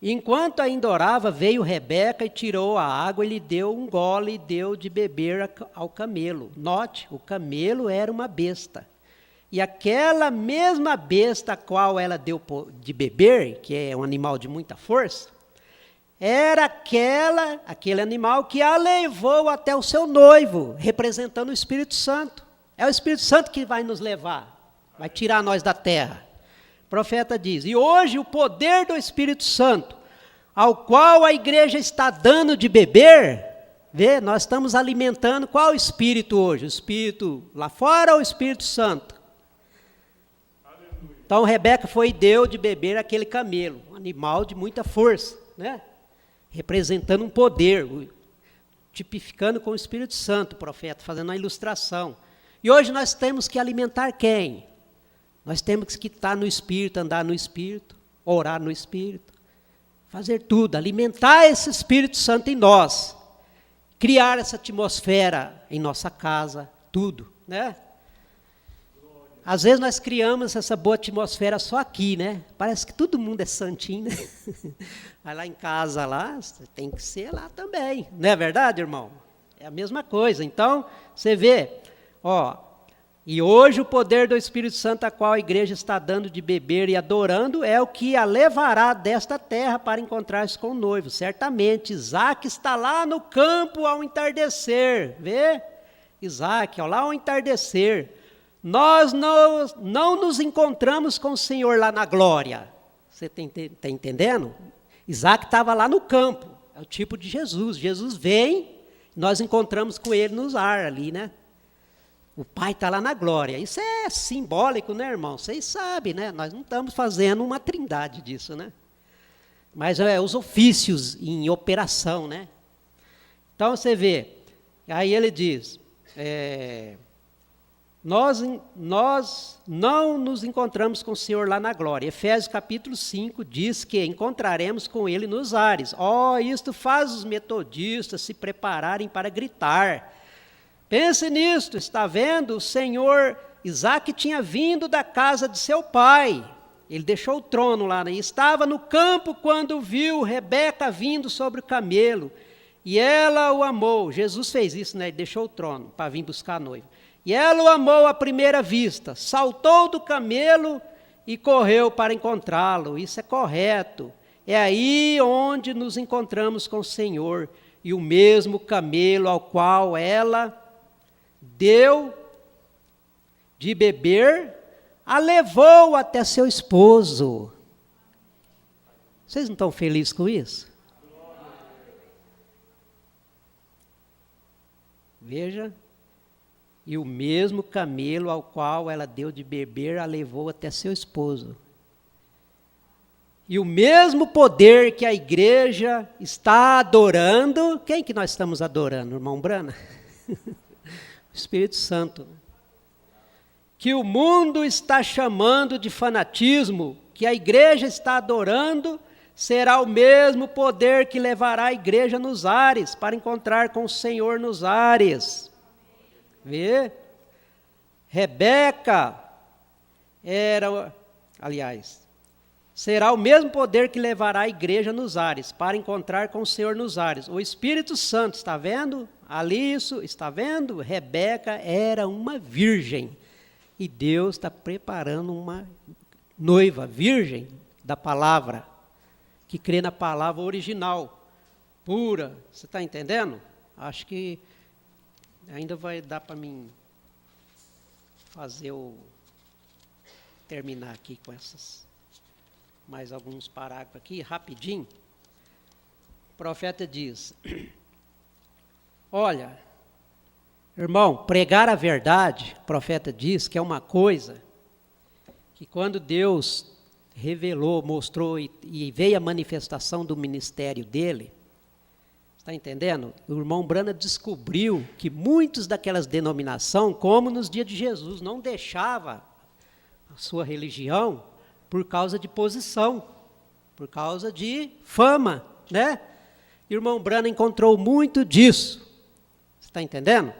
enquanto ainda orava, veio Rebeca e tirou a água e lhe deu um gole e deu de beber ao camelo. Note, o camelo era uma besta. E aquela mesma besta a qual ela deu de beber, que é um animal de muita força, era aquele animal que a levou até o seu noivo, representando o Espírito Santo. É o Espírito Santo que vai nos levar, vai tirar nós da terra. O profeta diz, e hoje o poder do Espírito Santo, ao qual a igreja está dando de beber, vê, nós estamos alimentando qual espírito hoje? O espírito lá fora ou o Espírito Santo? Então Rebeca foi e deu de beber aquele camelo, um animal de muita força, né? Representando um poder, tipificando com o Espírito Santo, o profeta, fazendo uma ilustração. E hoje nós temos que alimentar quem? Nós temos que estar no Espírito, andar no Espírito, orar no Espírito, fazer tudo, alimentar esse Espírito Santo em nós, criar essa atmosfera em nossa casa, tudo, né? Às vezes nós criamos essa boa atmosfera só aqui, né? Parece que todo mundo é santinho, né? Vai lá em casa, lá, tem que ser lá também. Não é verdade, irmão? É a mesma coisa. Então, você vê, e hoje o poder do Espírito Santo, a qual a igreja está dando de beber e adorando, é o que a levará desta terra para encontrar-se com o noivo. Certamente, Isaac está lá no campo ao entardecer. Vê? Isaac, lá ao entardecer. Nós não nos encontramos com o Senhor lá na glória. Você está entendendo? Isaac estava lá no campo. É o tipo de Jesus. Jesus vem, nós encontramos com ele nos ar ali, né? O Pai está lá na glória. Isso é simbólico, né, irmão? Vocês sabem, né? Nós não estamos fazendo uma trindade disso, né? Mas os ofícios em operação, né? Então você vê, aí ele diz, nós não nos encontramos com o Senhor lá na glória. Efésios capítulo 5 diz que encontraremos com Ele nos ares. Isto faz os metodistas se prepararem para gritar. Pense nisto, está vendo? O Senhor, Isaac tinha vindo da casa de seu pai. Ele deixou o trono lá, né? Estava no campo quando viu Rebeca vindo sobre o camelo. E ela o amou. Jesus fez isso, né? Ele deixou o trono para vir buscar a noiva. E ela o amou à primeira vista, saltou do camelo e correu para encontrá-lo. Isso é correto. É aí onde nos encontramos com o Senhor. E o mesmo camelo ao qual ela deu de beber, a levou até seu esposo. Vocês não estão felizes com isso? Veja. E o mesmo camelo ao qual ela deu de beber, a levou até seu esposo. E o mesmo poder que a igreja está adorando, quem que nós estamos adorando, irmão Brana? O Espírito Santo. Que o mundo está chamando de fanatismo, que a igreja está adorando, será o mesmo poder que levará a igreja nos ares, para encontrar com o Senhor nos ares. Vê? Rebeca será o mesmo poder que levará a igreja nos ares, para encontrar com o Senhor nos ares. O Espírito Santo, está vendo? Ali isso, está vendo? Rebeca era uma virgem, e Deus está preparando uma noiva, virgem da palavra, que crê na palavra original, pura. Você está entendendo? Acho que ainda vai dar para mim terminar aqui com mais alguns parágrafos aqui, rapidinho. O profeta diz, olha, irmão, pregar a verdade, o profeta diz que é uma coisa que quando Deus revelou, mostrou e veio a manifestação do ministério dele, está entendendo? O irmão Brana descobriu que muitos daquelas denominações, como nos dias de Jesus, não deixava a sua religião por causa de posição, por causa de fama, né? Irmão Branham encontrou muito disso. Você está entendendo?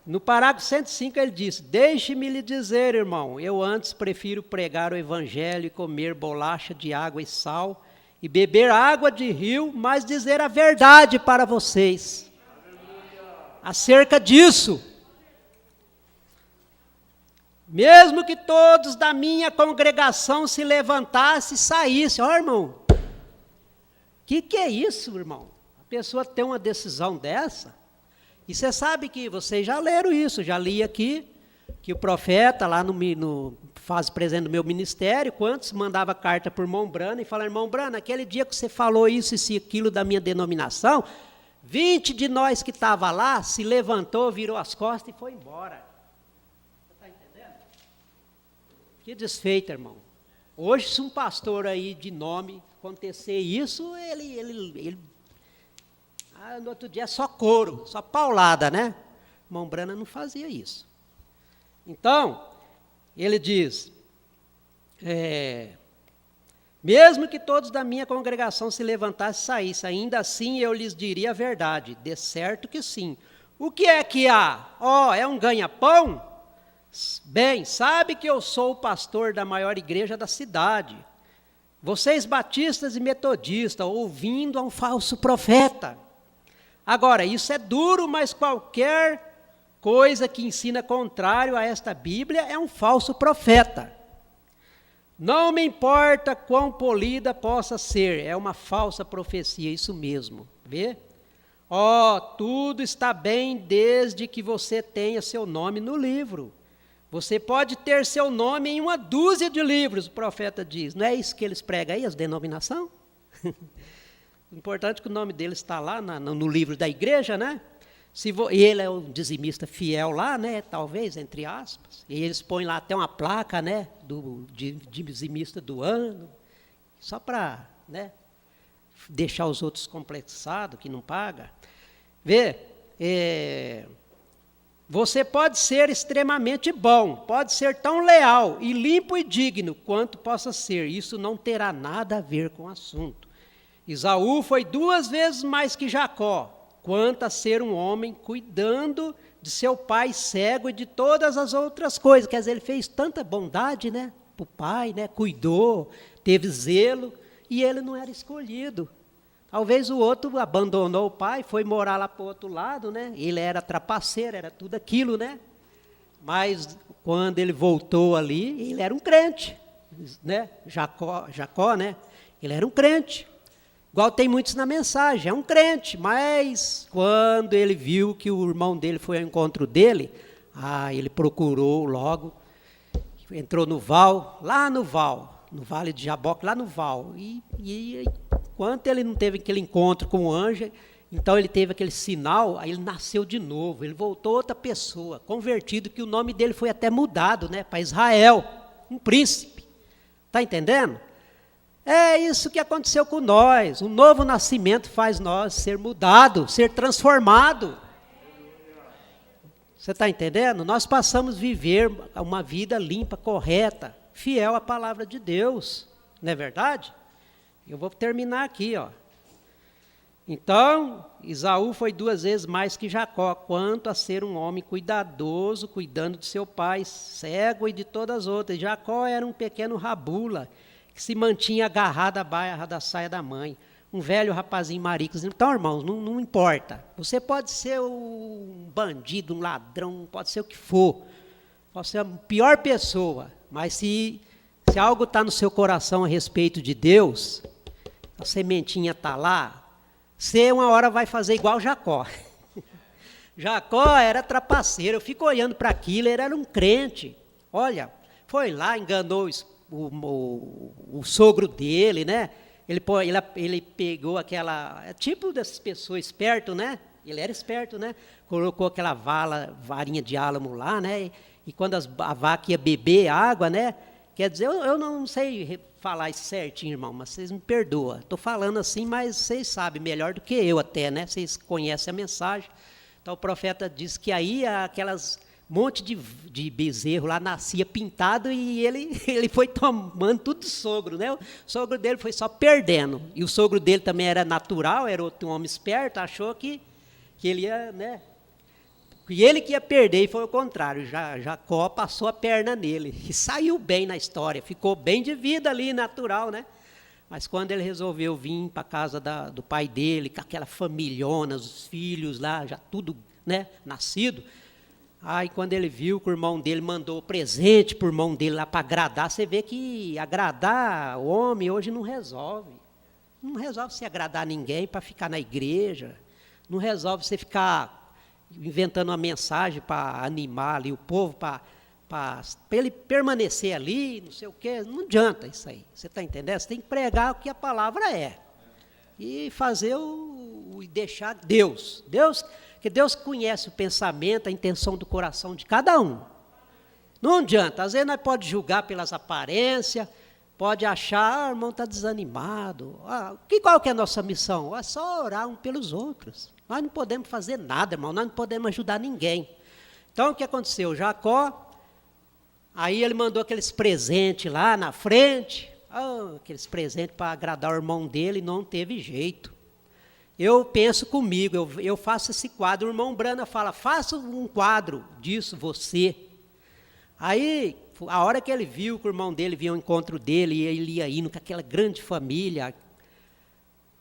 No parágrafo 105 ele diz: deixe-me lhe dizer, irmão, eu antes prefiro pregar o evangelho e comer bolacha de água e sal e beber água de rio, mas dizer a verdade para vocês. Acerca disso. Mesmo que todos da minha congregação se levantassem e saíssem. Ó, irmão, que é isso, irmão? A pessoa tem uma decisão dessa? E você sabe que vocês já leram isso, já li aqui, que o profeta lá no fase presente do meu ministério, quantos mandava carta para o irmão Branham e falava: irmão Branham, aquele dia que você falou isso e aquilo da minha denominação, 20 de nós que estava lá se levantou, virou as costas e foi embora. Você está entendendo? Que desfeita, irmão. Hoje, se um pastor aí de nome acontecer isso, ele no outro dia é só couro, só paulada, né? O irmão Branham não fazia isso. Então, ele diz, mesmo que todos da minha congregação se levantassem e saíssem, ainda assim eu lhes diria a verdade, de certo que sim. O que é que há? É um ganha-pão? Bem, sabe que eu sou o pastor da maior igreja da cidade. Vocês batistas e metodistas, ouvindo a um falso profeta. Agora, isso é duro, mas qualquer coisa que ensina contrário a esta Bíblia é um falso profeta. Não me importa quão polida possa ser, é uma falsa profecia, isso mesmo, vê? Tudo está bem desde que você tenha seu nome no livro. Você pode ter seu nome em 12 de livros, o profeta diz. Não é isso que eles pregam aí, as denominações? O importante é que o nome dele está lá no livro da igreja, né? E ele é um dizimista fiel lá, né? Talvez, entre aspas. E eles põem lá até uma placa, né? De dizimista do ano. Só para, né? Deixar os outros complexados, que não paga. Vê, você pode ser extremamente bom, pode ser tão leal e limpo e digno quanto possa ser. Isso não terá nada a ver com o assunto. Esaú foi 2 vezes mais que Jacó, quanto a ser um homem cuidando de seu pai cego e de todas as outras coisas. Quer dizer, ele fez tanta bondade, né, para o pai, né, cuidou, teve zelo, e ele não era escolhido. Talvez o outro abandonou o pai, foi morar lá para o outro lado, né, ele era trapaceiro, era tudo aquilo, né, mas quando ele voltou ali, ele era um crente, né, Jacó, né, ele era um crente. Igual tem muitos na mensagem, é um crente, mas quando ele viu que o irmão dele foi ao encontro dele, ele procurou logo, entrou no Val, lá no Val, no Vale de Jaboque, lá no Val, e enquanto ele não teve aquele encontro com o anjo, então ele teve aquele sinal, aí ele nasceu de novo, ele voltou outra pessoa, convertido, que o nome dele foi até mudado, né, para Israel, um príncipe, está entendendo? É isso que aconteceu com nós. O novo nascimento faz nós ser mudado, ser transformado. Você está entendendo? Nós passamos a viver uma vida limpa, correta, fiel à palavra de Deus. Não é verdade? Eu vou terminar aqui, ó. Então, Esaú foi 2 vezes mais que Jacó, quanto a ser um homem cuidadoso, cuidando de seu pai, cego e de todas as outras. Jacó era um pequeno rabula, que se mantinha agarrado à barra da saia da mãe, um velho rapazinho maricos. Então, irmãos, não importa. Você pode ser um bandido, um ladrão, pode ser o que for. Pode ser a pior pessoa, mas se algo está no seu coração a respeito de Deus, a sementinha está lá, você uma hora vai fazer igual Jacó. Jacó era trapaceiro, eu fico olhando para aquilo, ele era um crente. Olha, foi lá, enganou o sogro dele, né? Ele pegou aquela, tipo dessas pessoas esperto, né? Ele era esperto, né? Colocou aquela varinha de álamo lá, né? E quando a vaca ia beber água, né? Quer dizer, eu não sei falar isso certinho, irmão, mas vocês me perdoam. Estou falando assim, mas vocês sabem melhor do que eu até, né? Vocês conhecem a mensagem. Então o profeta diz que aí aquelas monte de bezerro lá nascia pintado e ele foi tomando tudo do sogro, né? O sogro dele foi só perdendo. E o sogro dele também era natural, era outro homem esperto, achou que ele ia, né? E ele que ia perder, e foi o contrário. Jacó passou a perna nele e saiu bem na história, ficou bem de vida ali, natural, né? Mas quando ele resolveu vir para a casa do pai dele, com aquela familhona, os filhos lá, já tudo, né, nascido. Aí quando ele viu que o irmão dele mandou presente para o irmão dele lá para agradar, você vê que agradar o homem hoje não resolve. Não resolve você agradar ninguém para ficar na igreja. Não resolve você ficar inventando uma mensagem para animar ali o povo, para ele permanecer ali, não sei o quê. Não adianta isso aí. Você está entendendo? Você tem que pregar o que a palavra é. E fazer e deixar Deus. Porque Deus conhece o pensamento, a intenção do coração de cada um. Não adianta, às vezes nós podemos julgar pelas aparências, pode achar, o irmão está desanimado. Qual que é a nossa missão? É só orar um pelos outros. Nós não podemos fazer nada, irmão, nós não podemos ajudar ninguém. Então, o que aconteceu? Jacó, aí ele mandou aqueles presentes lá na frente, aqueles presentes para agradar o irmão dele, não teve jeito. Eu penso comigo, eu faço esse quadro, o irmão Brana fala, faça um quadro disso, você. Aí, a hora que ele viu que o irmão dele vinha ao encontro dele, e ele ia indo com aquela grande família,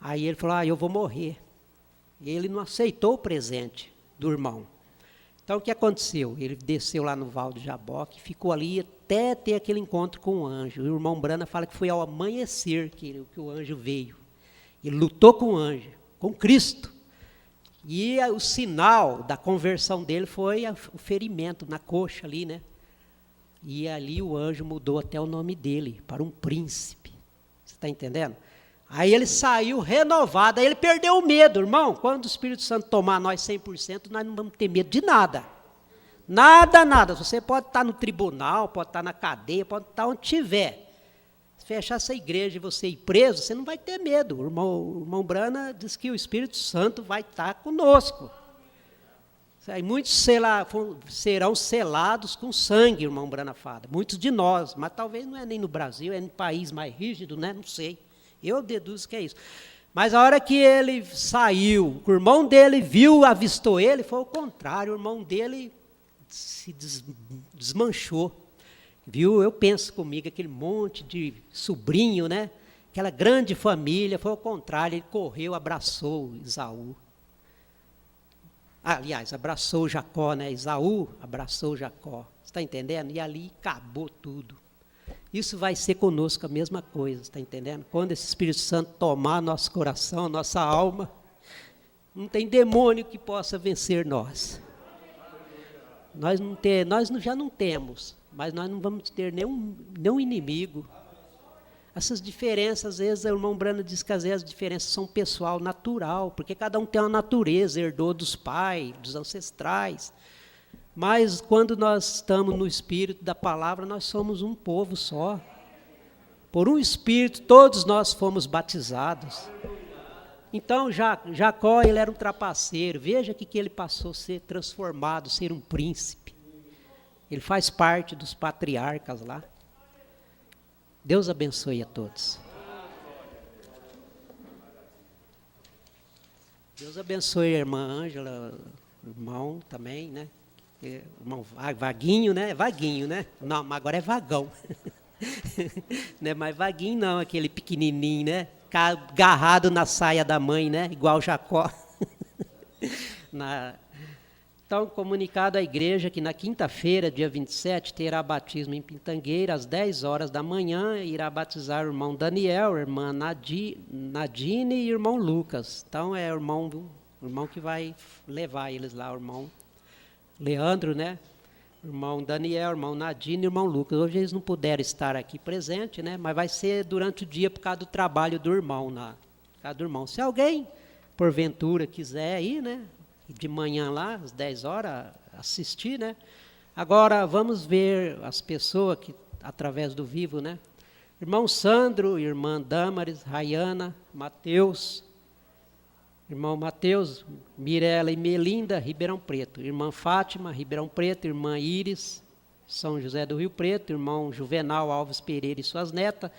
aí ele falou, eu vou morrer. E ele não aceitou o presente do irmão. Então, o que aconteceu? Ele desceu lá no Val do Jaboque, ficou ali até ter aquele encontro com o anjo. E o irmão Brana fala que foi ao amanhecer que o anjo veio. Ele lutou com o anjo, com Cristo. E o sinal da conversão dele foi o ferimento na coxa ali, né? E ali o anjo mudou até o nome dele, para um príncipe. Você está entendendo? Aí ele saiu renovado, aí ele perdeu o medo, irmão. Quando o Espírito Santo tomar nós 100%, nós não vamos ter medo de nada. Nada, nada. Você pode estar no tribunal, pode estar na cadeia, pode estar onde tiver. Se fechar essa igreja e você ir preso, você não vai ter medo. O irmão Brana diz que o Espírito Santo vai estar conosco. Aí muitos serão selados com sangue, irmão Brana fala. Muitos de nós, mas talvez não é nem no Brasil, é no país mais rígido, né? Não sei. Eu deduzo que é isso. Mas a hora que ele saiu, o irmão dele viu, avistou ele, foi o contrário, o irmão dele se desmanchou. Viu? Eu penso comigo, aquele monte de sobrinho, né? Aquela grande família, foi o contrário, ele correu, abraçou Esaú. Aliás, abraçou Jacó, né? Esaú abraçou Jacó. Você está entendendo? E ali acabou tudo. Isso vai ser conosco a mesma coisa, está entendendo? Quando esse Espírito Santo tomar nosso coração, nossa alma, não tem demônio que possa vencer nós. Nós já não temos, mas nós não vamos ter nenhum inimigo. Essas diferenças, às vezes, o irmão Brana diz que às vezes as diferenças são pessoal, natural, porque cada um tem uma natureza, herdou dos pais, dos ancestrais. Mas quando nós estamos no Espírito da palavra, nós somos um povo só. Por um Espírito, todos nós fomos batizados. Então, Jacó, ele era um trapaceiro. Veja que ele passou a ser transformado, ser um príncipe. Ele faz parte dos patriarcas lá. Deus abençoe a todos. Deus abençoe a irmã Ângela, o irmão também, né? Irmão Vaguinho, né? Vaguinho, né? Não, mas agora é Vagão. Não é mais Vaguinho, não, aquele pequenininho, né? Agarrado na saia da mãe, né? Igual Jacó. Então, comunicado à igreja que na quinta-feira, dia 27, terá batismo em Pintangueira, às 10 horas da manhã, irá batizar o irmão Daniel, a irmã Nadine e o irmão Lucas. Então, é o irmão que vai levar eles lá, o irmão Leandro, né? O irmão Daniel, o irmão Nadine e o irmão Lucas. Hoje eles não puderam estar aqui presente, né? Mas vai ser durante o dia por causa do trabalho do irmão. Por causa do irmão. Se alguém, porventura, quiser ir, né? De manhã lá, às 10 horas, assistir, né? Agora, vamos ver as pessoas que, através do vivo, né? Irmão Sandro, irmã Damares, Rayana, Mateus, Irmão Mateus, Mirela e Melinda, Ribeirão Preto. Irmã Fátima, Ribeirão Preto. Irmã Íris, São José do Rio Preto. Irmão Juvenal Alves Pereira e suas netas,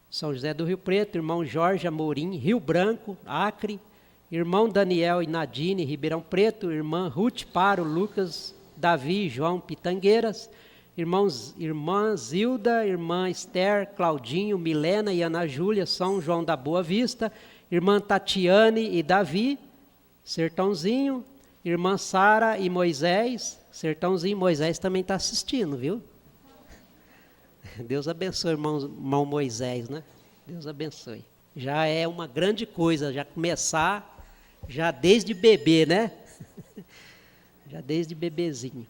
São José do Rio Preto. Irmão Jorge Amorim, Rio Branco, Acre. Irmão Daniel e Nadine, Ribeirão Preto. Irmã Ruth Paro, Lucas, Davi e João, Pitangueiras. Irmã Zilda, irmã Esther, Claudinho, Milena e Ana Júlia, São João da Boa Vista. Irmã Tatiane e Davi, Sertãozinho. Irmã Sara e Moisés, Sertãozinho. Moisés também está assistindo, viu? Deus abençoe, irmão Moisés, né? Deus abençoe. Já é uma grande coisa, já começar, já desde bebê, né? Já desde bebezinho.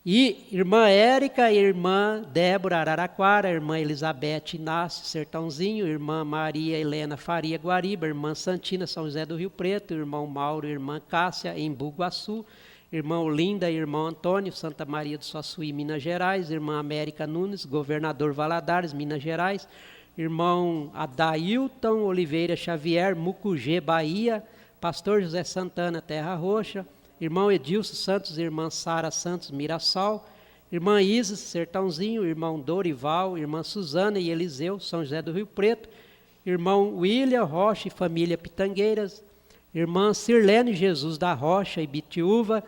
E irmã Érica, irmã Débora Araraquara, irmã Elizabeth Inácio Sertãozinho, irmã Maria Helena Faria Guariba, irmã Santina São José do Rio Preto, irmão Mauro, irmã Cássia em Bugaçu, irmã Olinda, irmão Antônio, Santa Maria do Suaçuí, Minas Gerais, irmã América Nunes, governador Valadares, Minas Gerais, irmão Adailton Oliveira Xavier, Mucugê, Bahia, pastor José Santana, Terra Roxa, irmão Edilson Santos, irmã Sara Santos, Mirassol, irmã Isis, Sertãozinho, irmão Dorival, irmã Suzana e Eliseu, São José do Rio Preto, irmão William Rocha e família Pitangueiras, irmã Sirlene Jesus da Rocha e Bitiúva,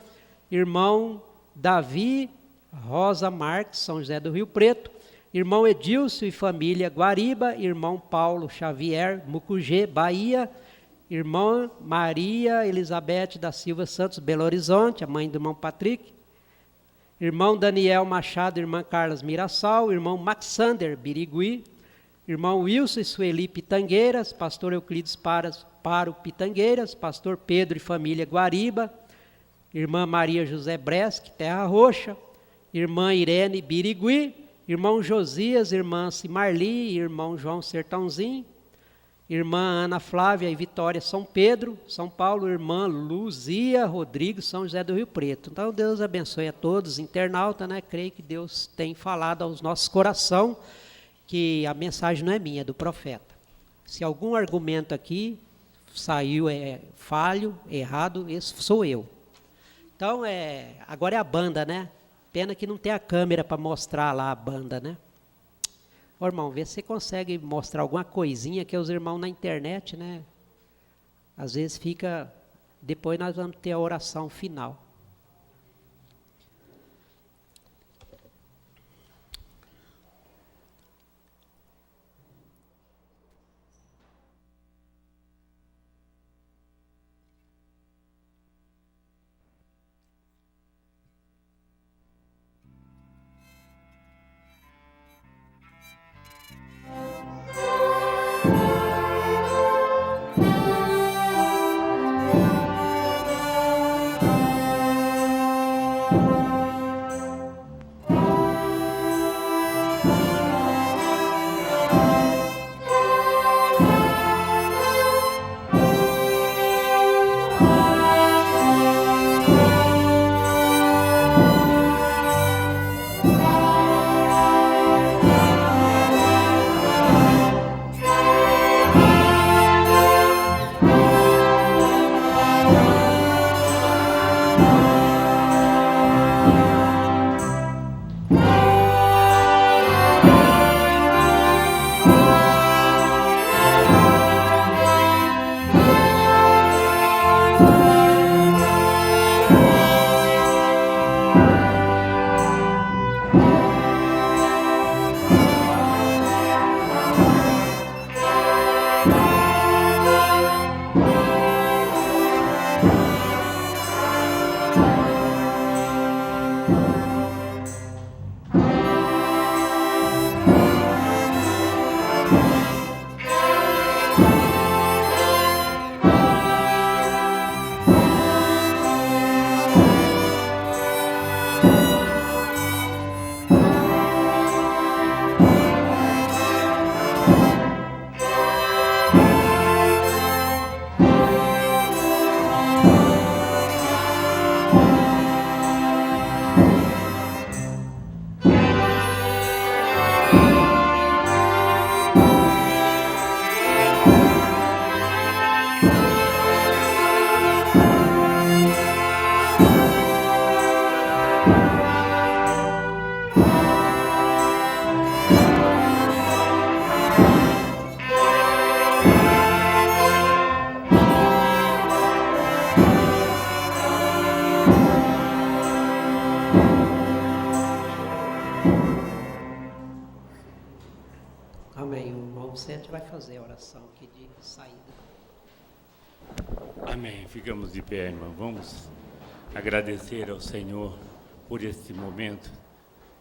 irmão Davi Rosa Marques, São José do Rio Preto, irmão Edilson e família Guariba, irmão Paulo Xavier, Mucugê, Bahia, irmã Maria Elizabeth da Silva Santos, Belo Horizonte, a mãe do irmão Patrick, irmão Daniel Machado, irmã Carlas Mirassol, irmão Maxander Birigui, irmão Wilson e Sueli Pitangueiras, pastor Euclides Paro Pitangueiras, pastor Pedro e família Guariba, irmã Maria José Bresque, Terra Roxa, irmã Irene Birigui, irmão Josias, irmã Cimarli, irmão João Sertãozinho, irmã Ana Flávia e Vitória São Pedro, São Paulo, irmã Luzia Rodrigues, São José do Rio Preto. Então Deus abençoe a todos, internauta, né? Creio que Deus tem falado aos nossos corações, que a mensagem não é minha, é do profeta. Se algum argumento aqui saiu falho, errado, esse sou eu. Então, agora é a banda, né? Pena que não tem a câmera para mostrar lá a banda, né? Ô, irmão, vê se você consegue mostrar alguma coisinha que os irmãos na internet, né? Às vezes fica... Depois nós vamos ter a oração final. fazer a oração aqui de saída. Amém. Ficamos de pé, irmão. Vamos agradecer ao Senhor por este momento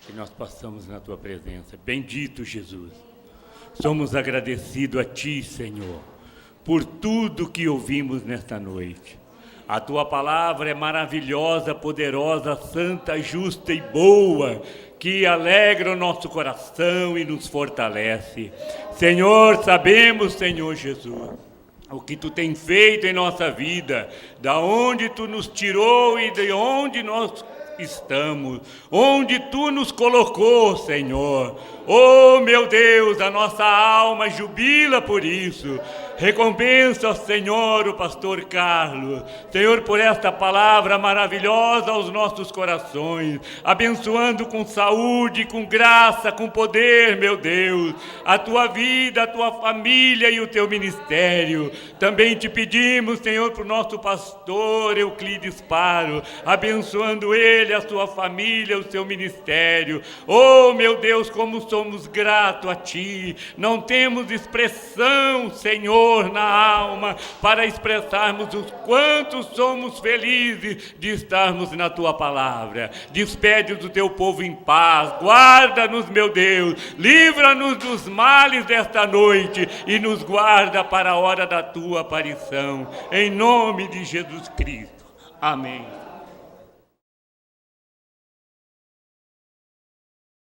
que nós passamos na Tua presença. Bendito Jesus. Somos agradecidos a Ti, Senhor, por tudo que ouvimos nesta noite. A Tua palavra é maravilhosa, poderosa, santa, justa e boa, que alegra o nosso coração e nos fortalece. Senhor, sabemos, Senhor Jesus, o que Tu tem feito em nossa vida, da onde Tu nos tirou e de onde nós estamos, onde Tu nos colocou, Senhor. Oh, meu Deus, a nossa alma jubila por isso. Recompensa, Senhor, o pastor Carlos, Senhor, por esta palavra maravilhosa aos nossos corações, abençoando com saúde, com graça, com poder, meu Deus, a Tua vida, a Tua família e o Teu ministério. Também Te pedimos, Senhor, para o nosso pastor Euclides Paro, abençoando ele, a sua família, o seu ministério. Oh, meu Deus, como somos gratos a Ti. Não temos expressão, Senhor, na alma para expressarmos o quanto somos felizes de estarmos na Tua palavra. Despede do Teu povo em paz. Guarda-nos, meu Deus. Livra-nos dos males desta noite e nos guarda para a hora da Tua aparição. Em nome de Jesus Cristo. Amém.